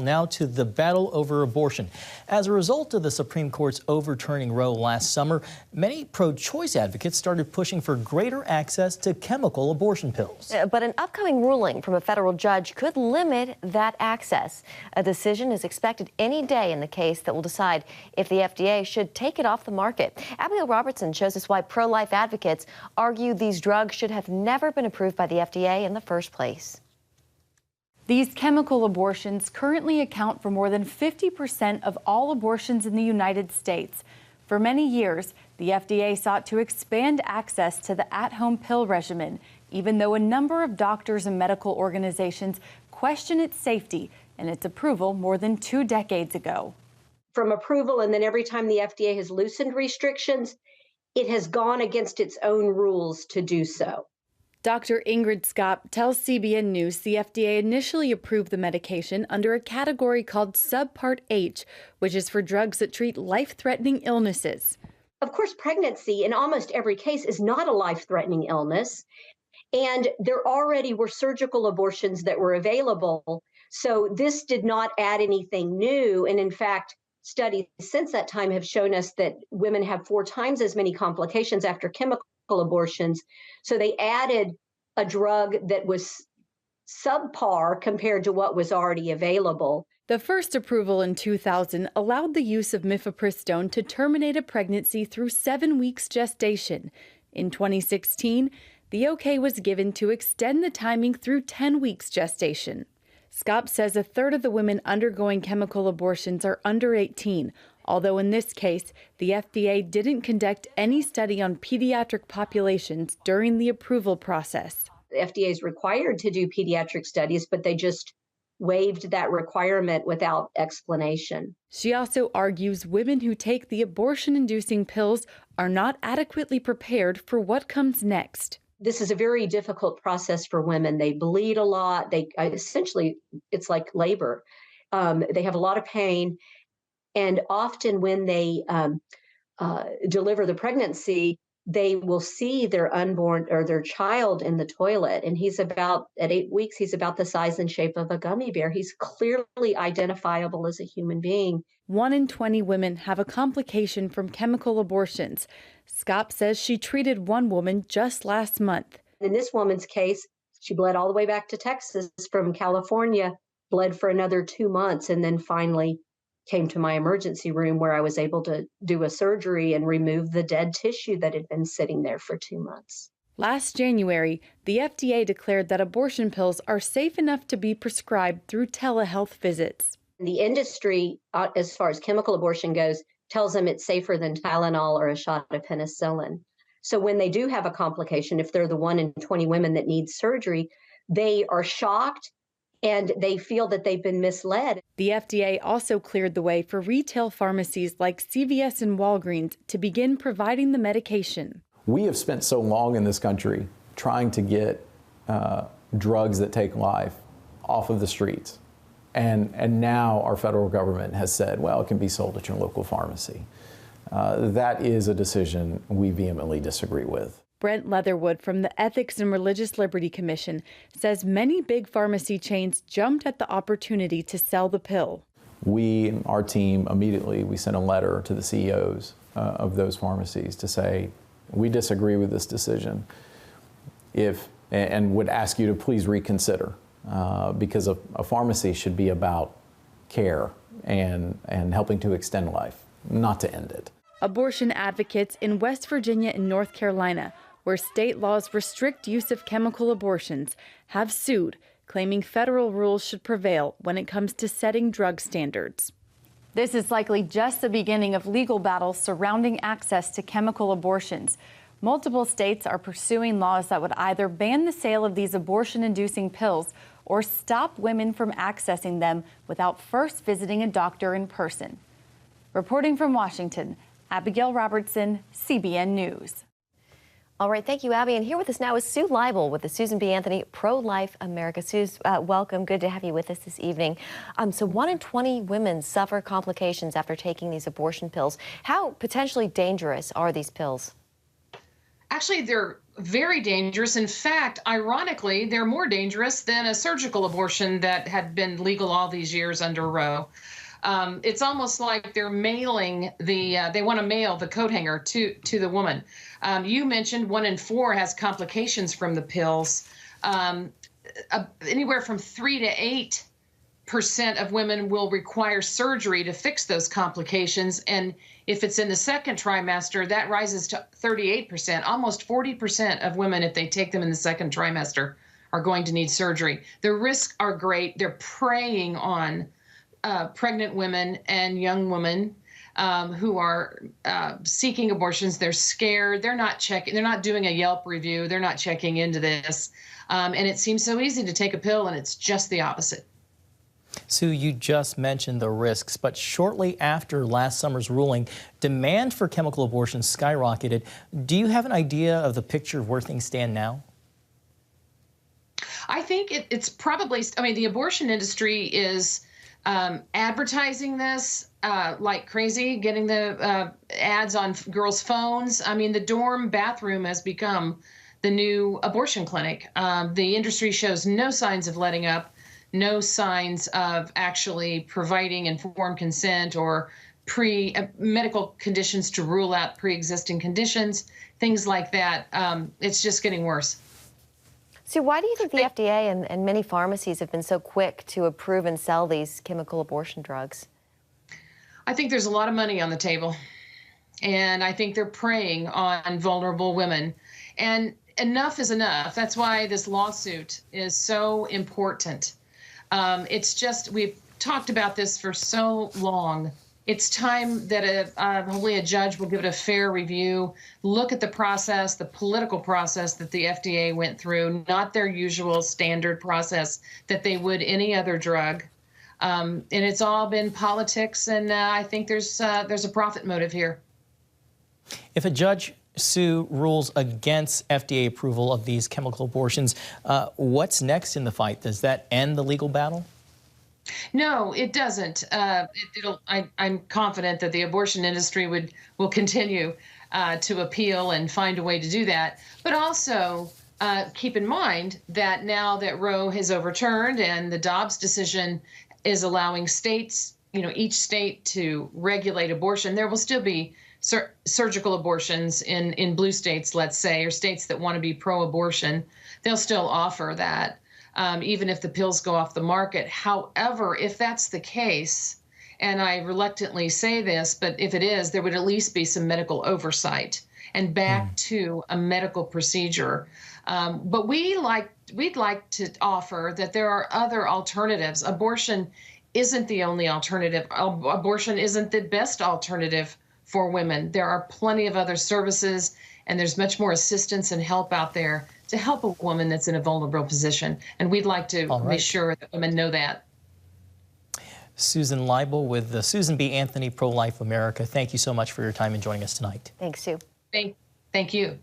Now to the battle over abortion. As a result of the Supreme Court's overturning Roe last summer, many pro-choice advocates started pushing for greater access to chemical abortion pills. But an upcoming ruling from a federal judge could limit that access. A decision is expected any day in the case that will decide if the FDA should take it off the market. Abigail Robertson shows us why pro-life advocates argue these drugs should have never been approved by the FDA in the first place. These chemical abortions currently account for more than 50% of all abortions in the United States. For many years, the FDA sought to expand access to the at-home pill regimen, even though a number of doctors and medical organizations question its safety and its approval more than 2 decades ago. From approval, and then every time the FDA has loosened restrictions, it has gone against its own rules to do so. Dr. Ingrid Skop tells CBN News the FDA initially approved the medication under a category called Subpart H, which is for drugs that treat life-threatening illnesses. Of course, pregnancy in almost every case is not a life-threatening illness, and there already were surgical abortions that were available, so this did not add anything new. And in fact, studies since that time have shown us that women have 4 times as many complications after chemical abortions. So they added a drug that was subpar compared to what was already available. The first approval in 2000 allowed the use of mifepristone to terminate a pregnancy through 7 weeks gestation. In 2016, the okay was given to extend the timing through 10 weeks gestation. Skop says a third of the women undergoing chemical abortions are under 18, although in this case, the FDA didn't conduct any study on pediatric populations during the approval process. The FDA is required to do pediatric studies, but they just waived that requirement without explanation. She also argues women who take the abortion-inducing pills are not adequately prepared for what comes next. This is a very difficult process for women. They bleed a lot. Essentially, it's like labor. They have a lot of pain. And often when they deliver the pregnancy, they will see their unborn or their child in the toilet. And at 8 weeks, he's about the size and shape of a gummy bear. He's clearly identifiable as a human being. 1 in 20 women have a complication from chemical abortions. Skop says she treated one woman just last month. In this woman's case, she bled all the way back to Texas from California, bled for another 2 months, and then finally came to my emergency room where I was able to do a surgery and remove the dead tissue that had been sitting there for 2 months. Last January, the FDA declared that abortion pills are safe enough to be prescribed through telehealth visits. The industry, as far as chemical abortion goes, tells them it's safer than Tylenol or a shot of penicillin. So when they do have a complication, if they're the 1 in 20 women that need surgery, they are shocked and they feel that they've been misled. The FDA also cleared the way for retail pharmacies like CVS and Walgreens to begin providing the medication. We have spent so long in this country trying to get drugs that take life off of the streets. And now our federal government has said, well, it can be sold at your local pharmacy. That is a decision we vehemently disagree with. Brent Leatherwood from the Ethics and Religious Liberty Commission says many big pharmacy chains jumped at the opportunity to sell the pill. We, our team, immediately, we sent a letter to the CEOs of those pharmacies to say, we disagree with this decision and would ask you to please reconsider because a pharmacy should be about care and helping to extend life, not to end it. Abortion advocates in West Virginia and North Carolina, where state laws restrict use of chemical abortions, have sued, claiming federal rules should prevail when it comes to setting drug standards. This is likely just the beginning of legal battles surrounding access to chemical abortions. Multiple states are pursuing laws that would either ban the sale of these abortion-inducing pills or stop women from accessing them without first visiting a doctor in person. Reporting from Washington, Abigail Robertson, CBN News. All right, thank you, Abby. And here with us now is Sue Leibel with the Susan B. Anthony Pro-Life America. Sue, welcome. Good to have you with us this evening. So 1 in 20 women suffer complications after taking these abortion pills. How potentially dangerous are these pills? Actually, they're very dangerous. In fact, ironically, they're more dangerous than a surgical abortion that had been legal all these years under Roe. It's almost like they're mailing they want to mail the coat hanger to the woman. You mentioned 1 in 4 has complications from the pills. Anywhere from 3 to 8% of women will require surgery to fix those complications. And if it's in the second trimester, that rises to 38%. Almost 40% of women, if they take them in the second trimester, are going to need surgery. The risks are great. They're preying on pregnant women and young women who are seeking abortions. They're scared. They're not checking. They're not doing a Yelp review. They're not checking into this. And it seems so easy to take a pill, and it's just the opposite. Sue, you just mentioned the risks, but shortly after last summer's ruling, demand for chemical abortion skyrocketed. Do you have an idea of the picture of where things stand now? I think it's probably, I mean, the abortion industry is advertising this like crazy, getting the ads on girls' phones. I mean, the dorm bathroom has become the new abortion clinic. The industry shows no signs of letting up, no signs of actually providing informed consent or medical conditions to rule out pre-existing conditions, things like that. It's just getting worse. So why do you think the FDA and many pharmacies have been so quick to approve and sell these chemical abortion drugs? I think there's a lot of money on the table, and I think they're preying on vulnerable women. And enough is enough. That's why this lawsuit is so important. It's just, we've talked about this for so long. It's time that hopefully a judge will give it a fair review, look at the process, the political process that the FDA went through, not their usual standard process that they would any other drug. And it's all been politics, and I think there's a profit motive here. If a judge, Sue, rules against FDA approval of these chemical abortions, what's next in the fight? Does that end the legal battle? No, it doesn't. I'm confident that the abortion industry will continue to appeal and find a way to do that. But also keep in mind that now that Roe has overturned and the Dobbs decision is allowing states, each state to regulate abortion, there will still be surgical abortions in blue states, let's say, or states that want to be pro-abortion. They'll still offer that. Even if the pills go off the market. However, if that's the case, and I reluctantly say this, but if it is, there would at least be some medical oversight and back to a medical procedure. But we'd like to offer that there are other alternatives. Abortion isn't the only alternative. Abortion isn't the best alternative for women. There are plenty of other services, and there's much more assistance and help out there to help a woman that's in a vulnerable position. And we'd like to be sure that women know that. Susan Leibel with the Susan B. Anthony Pro-Life America, thank you so much for your time and joining us tonight. Thanks, Sue. Thank you.